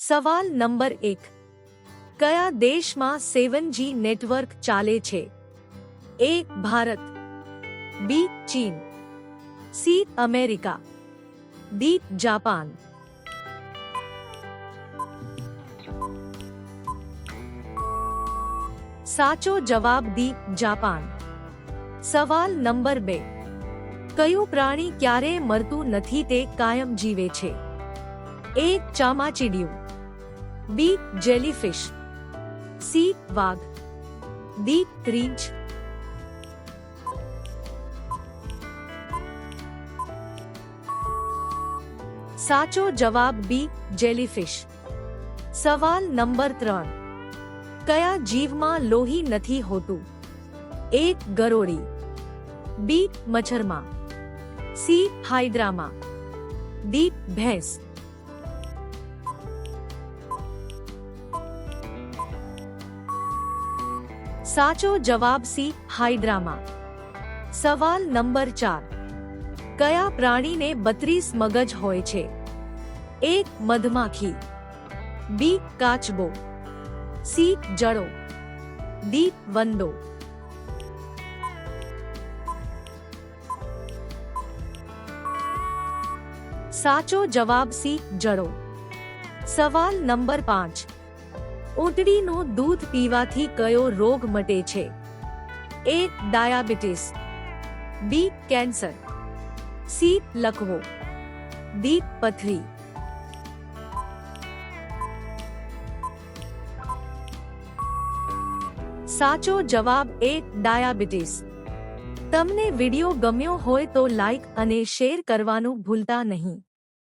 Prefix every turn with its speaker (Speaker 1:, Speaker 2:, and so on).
Speaker 1: સવાલ નંબર 1. કયા દેશમાં 7G નેટવર્ક ચાલે છે? A. ભારત, B. ચીન, C. America, D. જાપાન. સાચો જવાબ D. જાપાન. સવાલ નંબર 2. કયું પ્રાણી ક્યારેય મરતું નથી તે કાયમ જીવે છે? A. ચામાચીડિયું, B. Jellyfish, C. વાઘ, D. રીંછ. સાચો જવાબ B. જેલીફિશ. સવાલ નંબર 3. કયા જીવમાં લોહી નથી હોતું? A. ગરોળી, B. મચ્છરમાં, C. હાઇડ્રામાં, D. ભેંસ. સાચો જવાબ C. હાઇડ્રામાં. સવાલ નંબર 4. કયા પ્રાણીને 32 મગજ હોય છે? A. મધમાખી, B. કાચબો, C. જડો, D. વંદો. સાચો જવાબ C. જડો. સવાલ નંબર 5. ઊંટડીનું દૂધ પીવાથી કયો રોગ મટે છે? A. Diabetes, B. Cancer, C. લકવો, D. પથરી. સાચો જવાબ A. ડાયાબિટીસ. તમને વિડિયો ગમ્યો હોય તો લાઈક અને શેર કરવાનું ભૂલતા નહીં.